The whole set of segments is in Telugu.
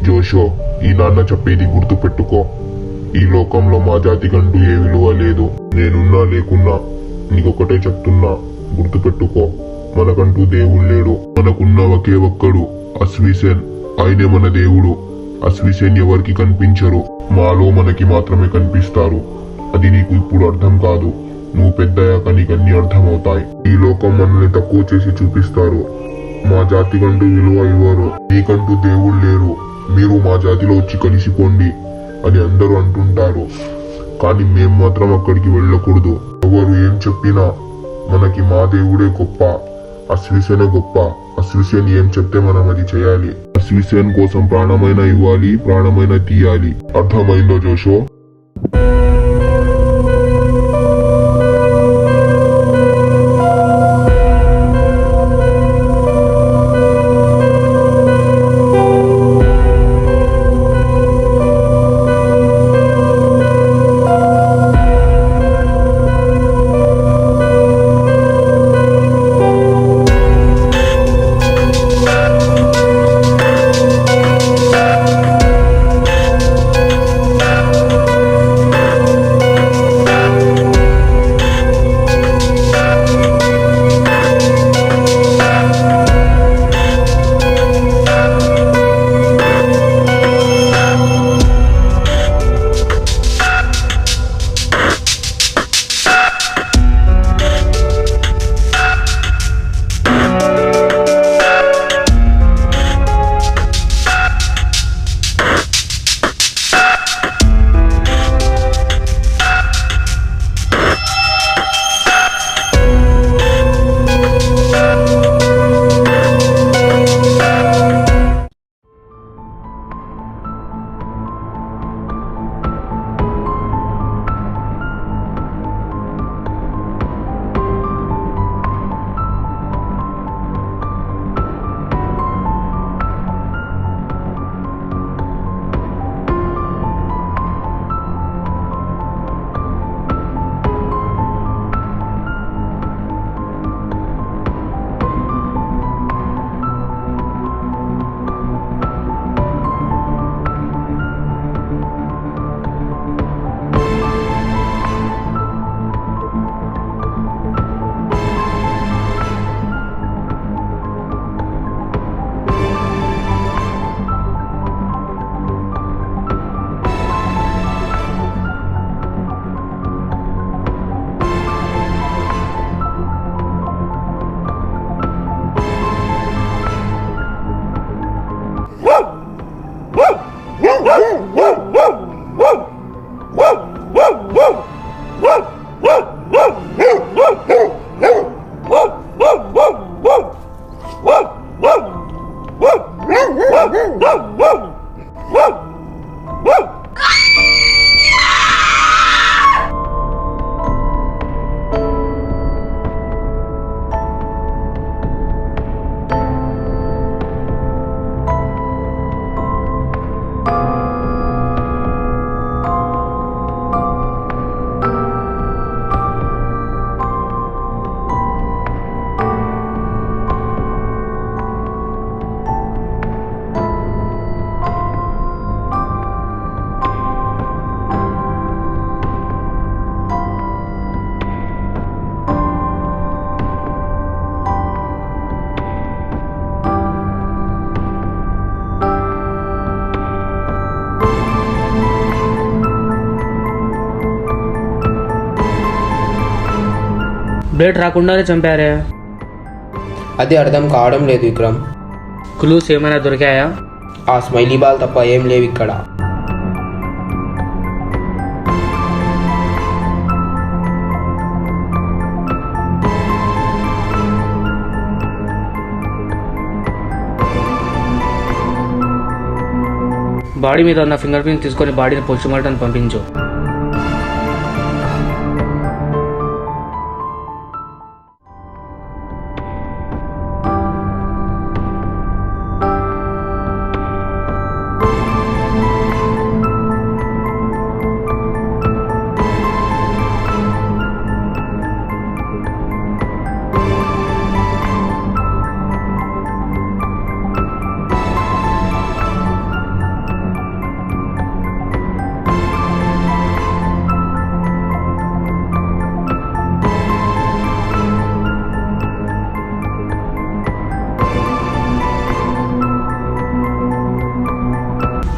జోషో, ఈ నాన్న చెప్పేది గుర్తు పెట్టుకో. ఈ లోకంలో మా జాతికంటూ ఏ విలువ లేదు. నేనున్నా లేకున్నా నీకొకటే చెప్తున్నా, గుర్తు పెట్టుకో. మనకంటూ దేవుడు లేడు. మనకున్న ఒకే ఒక్కడు అశ్విసేన్. ఆయనే మన దేవుడు. అశ్విసేన్ ఎవరికి కనిపించరు, మాలో మనకి మాత్రమే కనిపిస్తారు. అది నీకు ఇప్పుడు అర్థం కాదు. నువ్వు పెద్దయ్యాక నీకు అన్ని అర్థమవుతాయి. ఈ లోకం మనల్ని తక్కువ చేసి చూపిస్తారు. మా జాతికంటూ విలువ ఇవ్వరు. నీకంటూ దేవుడు లేరు, మీరు మా జాతిలో వచ్చి కలిసిపోండి అని అందరూ అంటుంటారు. కానీ మేం మాత్రం అక్కడికి వెళ్ళకూడదు. ఎవరు ఏం చెప్పినా మనకి మా దేవుడే గొప్ప, అశ్విసేనే గొప్ప. అశ్విసేన్ ఏం చెప్తే మనం అది చేయాలి. అశ్విసేన్ కోసం ప్రాణమైన ఇవ్వాలి, ప్రాణమైన తీయాలి. అర్థమైందో జోషో? బ్లేడ్ రాకుండానే చంపారే. అది అర్థం కావడం లేదు విక్రమ్. క్లూస్ ఏమైనా దొరికాయా? ఆ స్మైలీ బాల్ తప్ప ఏం లేవు ఇక్కడ. బాడీ మీద ఉన్న ఫింగర్ ప్రింట్ తీసుకొని బాడీని పోస్టుమార్టం పంపించు.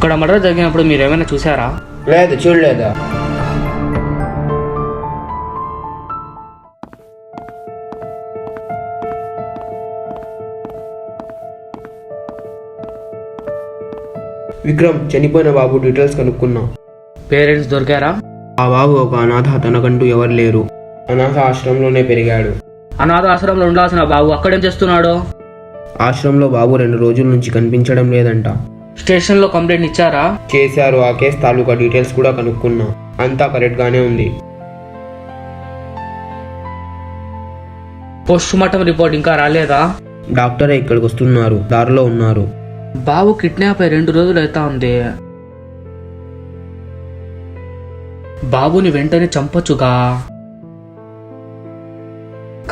అక్కడ మర్డర్ జరిగినప్పుడు మీరు ఏమైనా చూసారా? లేదు, చూడలేదా? విక్రమ్, చనిపోయిన బాబు డీటెయిల్స్ కనుక్కున్నా. పేరెంట్స్ దొరికారా? ఆ బాబు ఒక అనాథ, తనకంటూ ఎవరు లేరు. అనాథ ఆశ్రమంలోనే పెరిగాడు. అనాథ ఆశ్రమంలో ఉండాల్సిన బాబు అక్కడేం చేస్తున్నాడు? ఆశ్రమంలో బాబు 2 రోజుల నుంచి కనిపించడం లేదంట. స్టేషన్లో కంప్లైంట్ ఇచ్చారా? చేశారు. ఆ కేసు తాలూకా డీటెయిల్స్ కూడా కనుక్కున్నా. అంతా కరెక్ట్ గానే ఉంది. పోస్ట్ మార్టం రిపోర్ట్ ఇంకా రాలేదా? డాక్టరే ఇక్కడికి వస్తున్నారు, దారిలో ఉన్నారు. బాబు కిడ్నాప్ అయి 2 రోజులు అవుతా ఉంది. బాబుని వెంటనే చంపొచ్చుగా,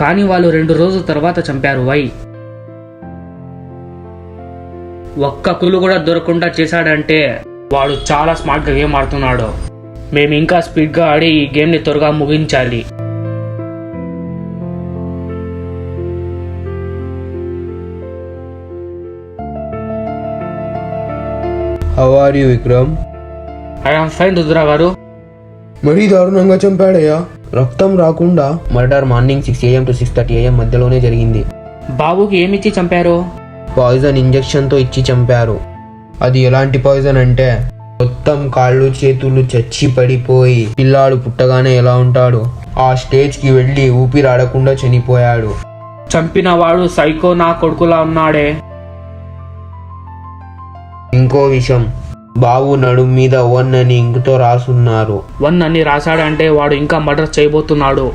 కానీ వాళ్ళు 2 రోజుల తర్వాత చంపారు. వై? ఒక్క క్లూ కూడా దొరకకుండా చేశాడంటే వాడు చాలా స్మార్ట్ గా గేమ్ ఆడుతున్నాడు. మేము ఇంకా స్పీడ్ గా ఆడి ఈ గేమ్ ని త్వరగా ముగించాలి. How are you Vikram? I am fine Rudra గారు. మరీ దారుణంగా చంపాడయ్యా. రక్తం రాకుండా. Murder morning 6 AM to 6:30 AM మధ్యలోనే జరిగింది. బాబుకి ఏమిచ్చి చంపారు? పాయిజన్ ఇంజెక్షన్తో ఇచ్చి చంపారు. అది ఎలాంటి పాయిజన్ అంటే మొత్తం కాళ్ళు చేతులు చచ్చి పడిపోయి పిల్లాడు పుట్టగానే ఎలా ఉంటాడు ఆ స్టేజ్కి వెళ్ళి ఊపిరాడకుండా చనిపోయాడు. చంపిన వాడు సైకో నా కొడుకులా ఉన్నాడే. ఇంకో విషయం, బాబు నడుం మీద 1 అని ఇంకుతో రాసున్నారు. 1 అని రాశాడంటే వాడు ఇంకా మర్డర్ చేయబోతున్నాడు.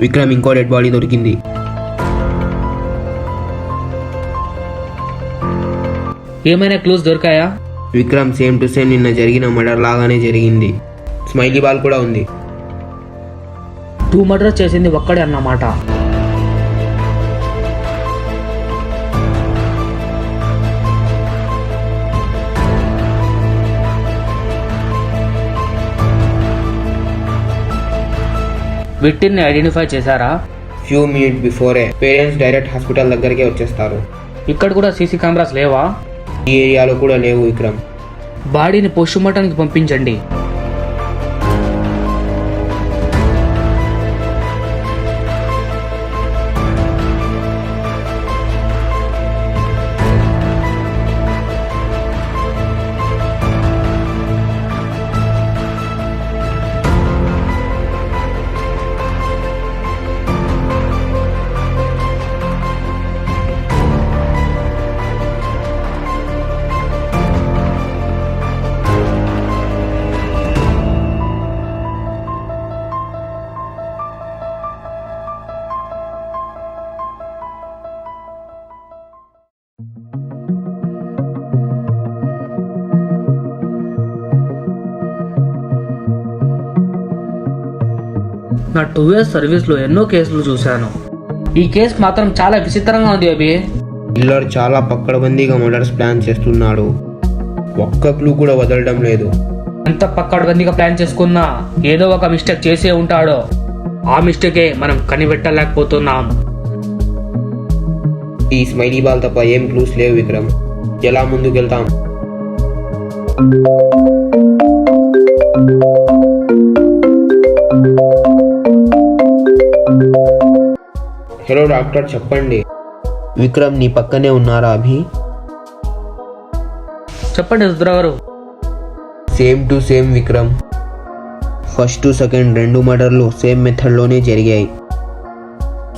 విక్రమ్, ఇంకో డెడ్ బాడీ దొరికింది. ఏమైనా క్లూస్ దొరికాయా? విక్రమ్, సేమ్ టు సేమ్ నిన్న జరిగిన మర్డర్ లాగానే జరిగింది. స్మైలీ బాల్ కూడా ఉంది. 2 మర్డర్ చేసింది ఒక్కడే అన్నమాట. విక్టిమ్ ని ఐడెంటిఫై చేశారా? Few minute before parents direct hospital దగ్గరికే వచ్చేస్తారు. ఇక్కడ కూడా సీసీ కెమెరాస్ లేవా? ఈ ఏరియాలో కూడా లేవు విక్రమ్. బాడీని పోస్ట్ మార్టంకి పంపించండి. నా 2 years సర్వీస్లో ఎన్నో కేసులు చూశాను. ఈ కేసు మాత్రం చాలా విచిత్రంగా ఉంది అభి. కిల్లర్ చాలా పక్కడబందీగా మర్డర్స్ ప్లాన్ చేస్తున్నాడు. ఒక్క క్లూ కూడా వదలడం లేదు. ఎంత పక్కడబందీగా ప్లాన్ చేసుకున్నా ఏదో ఒక మిస్టేక్ చేసే ఉంటాడో. ఆ మిస్టేకే మనం కనిపెట్టలేకపోతున్నాం. ఈ స్మైలీ బాల్ తప్ప ఏం క్లూస్ లేవు విక్రమ్. ఎలా ముందుకెళ్తాం? హలో డాక్టర్, చెప్పండి. విక్రమ్ నీ పక్కనే ఉన్నారా అభి? చెప్పండి రుద్ర గారు. Same to same Vikram. First second 2 మర్డర్లు సేమ్ మెథడ్లోనే జరిగాయి.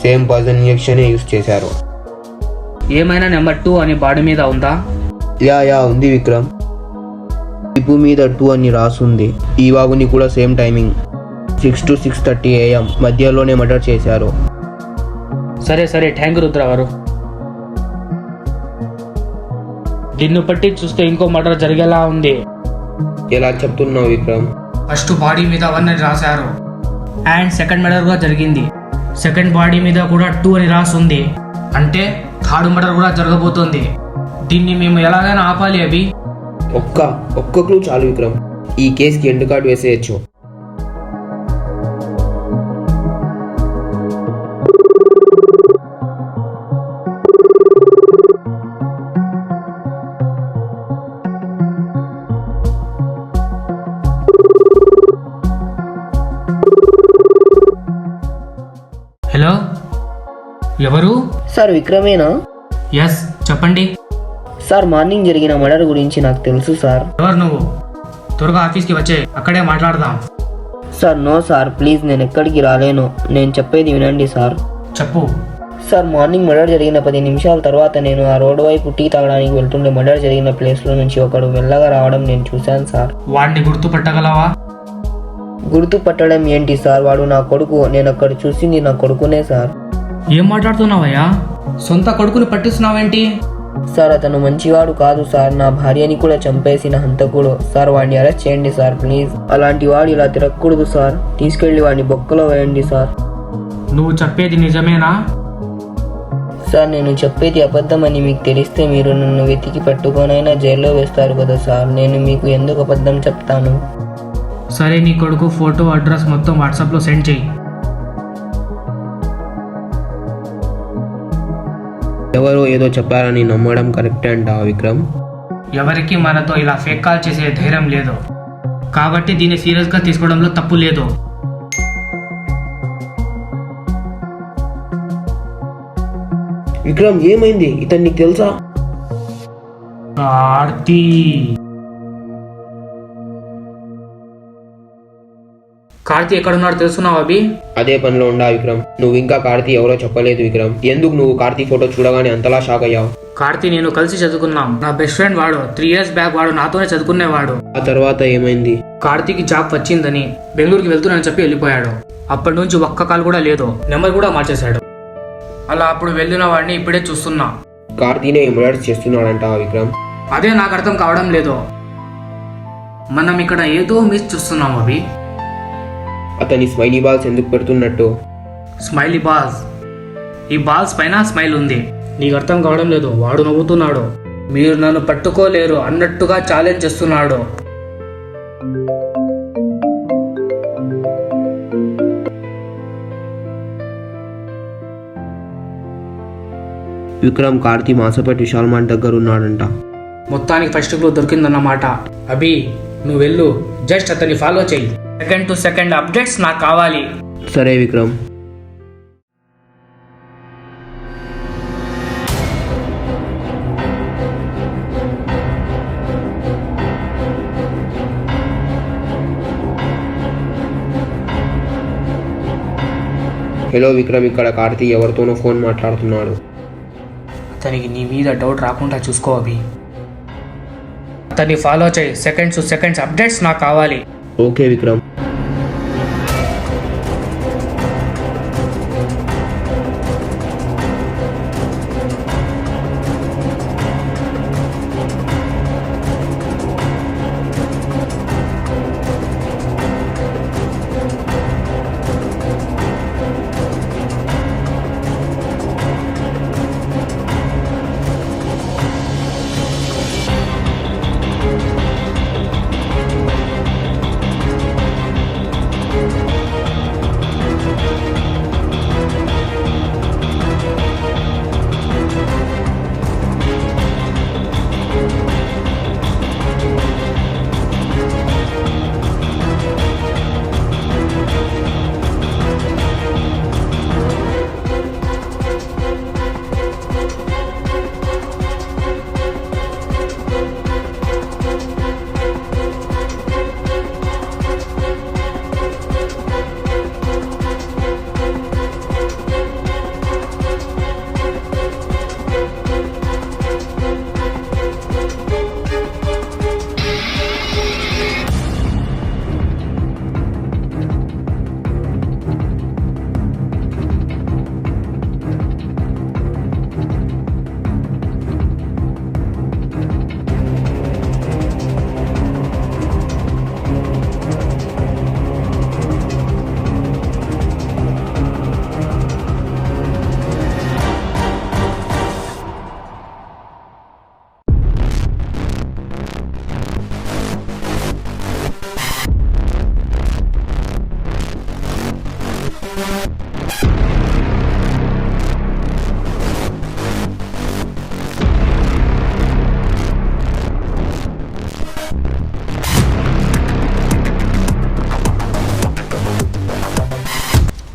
సేమ్ పాయిజన్ ఇంజెక్షనే యూస్ చేశారు. ఏమైనా నెంబర్ 2 అని బాడీ మీద ఉందా? యా ఉంది విక్రమ్. టిపు మీద 2 అని రాసుంది. ఈ బాబుని కూడా సేమ్ టైమింగ్ 6 to 6:30 AM మధ్యలోనే మర్డర్ చేశారు. సరే థ్యాంక్ యూ రుద్ర గారు. దీన్ని బట్టి చూస్తే ఇంకో మర్డర్ జరిగేలా ఉంది. ఎలా చెప్తున్నావు విక్రమ్? ఫస్ట్ బాడీ మీద 1 అని రాశారు అండ్ సెకండ్ మర్డర్ కూడా జరిగింది. సెకండ్ బాడీ మీద కూడా 2 అని రాసుంది. అంటే థర్డ్ మర్డర్ కూడా జరగబోతోంది. దీన్ని మేము ఎలాగైనా ఆపాలి అభి. ఒక్క క్లూ చాలు విక్రమ్. ఈ కేసుకి ఎండ్ కార్డ్ వేసేయచ్చు. హలో, ఎవరు? సార్ విక్రమేనా? ఎస్, చెప్పండి. సార్ మార్నింగ్ జరిగిన మర్డర్ గురించి నాకు తెలుసు సార్. ఎవరు నువ్వు? త్వరగా ఆఫీస్కి వచ్చే, అక్కడే మాట్లాడదాం. సార్ నో సార్, ప్లీజ్ నేను ఎక్కడికి రాలేను. నేను చెప్పేది వినండి సార్. చెప్పు. సార్ మార్నింగ్ మర్డర్ జరిగిన 10 నిమిషాల తర్వాత నేను ఆ రోడ్డు వైపు టీ తాగడానికి వెళ్తుండే మర్డర్ జరిగిన ప్లేస్లో నుంచి ఒకడు మెల్లగా రావడం నేను చూశాను సార్. వాడిని గుర్తుపట్టగలవా? గుర్తుపట్టడం ఏంటి సార్, వాడు నా కొడుకు. నేను అక్కడ చూసింది నా కొడుకునే సార్. ఏం మాట్లాడుతున్నావయ్యా? సొంత కొడుకుని పట్టిస్తున్నావేంటి? సార్ అతను మంచివాడు కాదు సార్, నా భార్యని కూడా చంపేసిన హంతకుడు సార్. వాడిని అరెస్ట్ చేయండి సార్ ప్లీజ్. అలాంటి వాడు ఇలా తిరగకూడదు సార్. తీసుకెళ్లి వాడిని బొక్కలో వేయండి సార్. నువ్వు చెప్పేది నిజమేనా? సార్ నేను చెప్పేది అబద్ధం అని మీకు తెలిస్తే మీరు నన్ను వెతికి పట్టుకొనైనా జైల్లో వేస్తారు కదా సార్. నేను మీకు ఎందుకు అబద్ధం చెప్తాను? సరే, నీ కొడుకు ఫోటో, అడ్రస్ మొత్తం వాట్సాప్లో సెండ్ చేయి. ఎవరో ఏదో చెప్పారని నమ్మడం కరెక్టే అంటావా విక్రమ్? ఎవరికి మనతో ఇలా ఫేక్ కాల్ చేసే ధైర్యం లేదు, కాబట్టి దీన్ని సీరియస్గా తీసుకోవడంలో తప్పు లేదు. విక్రమ్ ఏమైంది? ఇతను నీకు తెలుసా? కార్తీ. కార్తీ ఎక్కడున్నాడు తెలుసున్నావా అభి? అదే పనిలో ఉండా విక్రమ్. నువ్వు ఇంకా కార్తీ ఎవరో చెప్పలేదు విక్రమ్. ఎందుకు నువ్వు కార్తీ ఫోటో చూడగానే అంతలా షాక్ అయ్యావు? కార్తీ నేను కలిసి చదువుకున్నాం. నా బెస్ట్ ఫ్రెండ్ వాడు. 3 years బ్యాక్ వాడు నాతోనే చదువుకునేవాడు. ఆ తర్వాత ఏమైంది? కార్తీకి జాబ్ వచ్చిందని బెంగళూరుకి వెళ్తున్నానని చెప్పి వెళ్ళిపోయాడు. అప్పటి నుంచి ఒక్క కాల్ కూడా లేదు. నెంబర్ కూడా మార్చేశాడు. అలా అప్పుడు వెళ్ళిన వాడిని ఇప్పుడే చూస్తున్నా. కార్తీనే మర్డర్స్ చేస్తున్నాడంటావా విక్రమ్? అదే నాకు అర్థం కావడం లేదు. మనం ఇక్కడ ఏదో మిస్ చూస్తున్నాం అభి. అతని స్మైలీ బాల్స్ ఎందుకు పెడుతున్నట్టు? Smiley balls? ఈ బాల్స్ పైన స్మైల్ ఉంది. నీకు అర్థం కావడం లేదు. వాడు నవ్వుతున్నాడు. మీరు నన్ను పట్టుకోలేరు అన్నట్టుగా ఛాలెంజ్ చేస్తున్నాడు. విక్రమ్ కార్తీ మాసపేట విశాల్ మార్ట్ దగ్గర ఉన్నాడంట. మొత్తానికి ఫస్ట్ క్లూ దొరికిందన్నమాట. అభి నువ్వు వెళ్ళు, జస్ట్ అతన్ని ఫాలో చెయ్యి. సెకండ్ టు సెకండ్ అప్డేట్స్ నాకు కావాలి. సరే విక్రమ్. హలో విక్రమ్, ఇక్కడ కార్తీ ఎవరితోనో ఫోన్ మాట్లాడుతున్నాడు. అతనికి నీ మీద డౌట్ రాకుండా చూసుకో అభి. అతన్ని ఫాలో చేయి. సెకండ్స్ టు సెకండ్స్ అప్డేట్స్ నాకు కావాలి. ఓకే విక్రమ్.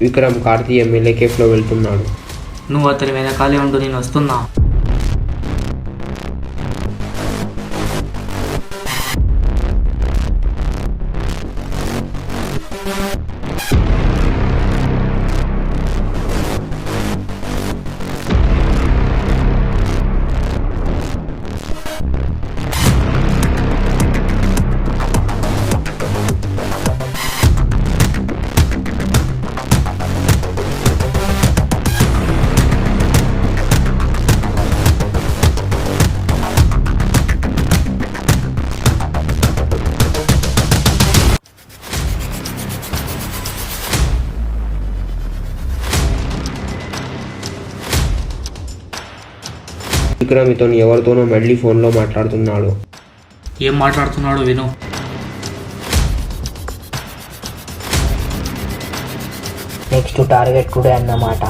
విక్రమ్ కార్తీ ఎమ్మెల్యే కేఫ్లో వెళ్తున్నాడు. నువ్వు అతని వెనకాలే ఉండు, నేను వస్తున్నా. విక్రమ్ ఇతను ఎవరితోనో మళ్ళీ ఫోన్లో మాట్లాడుతున్నాడు. ఏం మాట్లాడుతున్నాడు విను. నెక్స్ట్ టార్గెట్ టుడే అన్నమాట.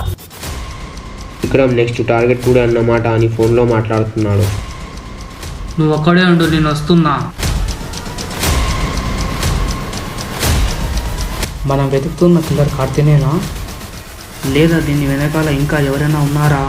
విక్రమ్ నెక్స్ట్ టార్గెట్ కూడా అన్నమాట అని ఫోన్లో మాట్లాడుతున్నాడు. నువ్వు ఒక్కడే ఉండు, నేను వస్తున్నా. మనం వెతుకుతున్న కిల్లర్ కార్తీనేనా, లేదా దీని వెనకాల ఇంకా ఎవరైనా ఉన్నారా?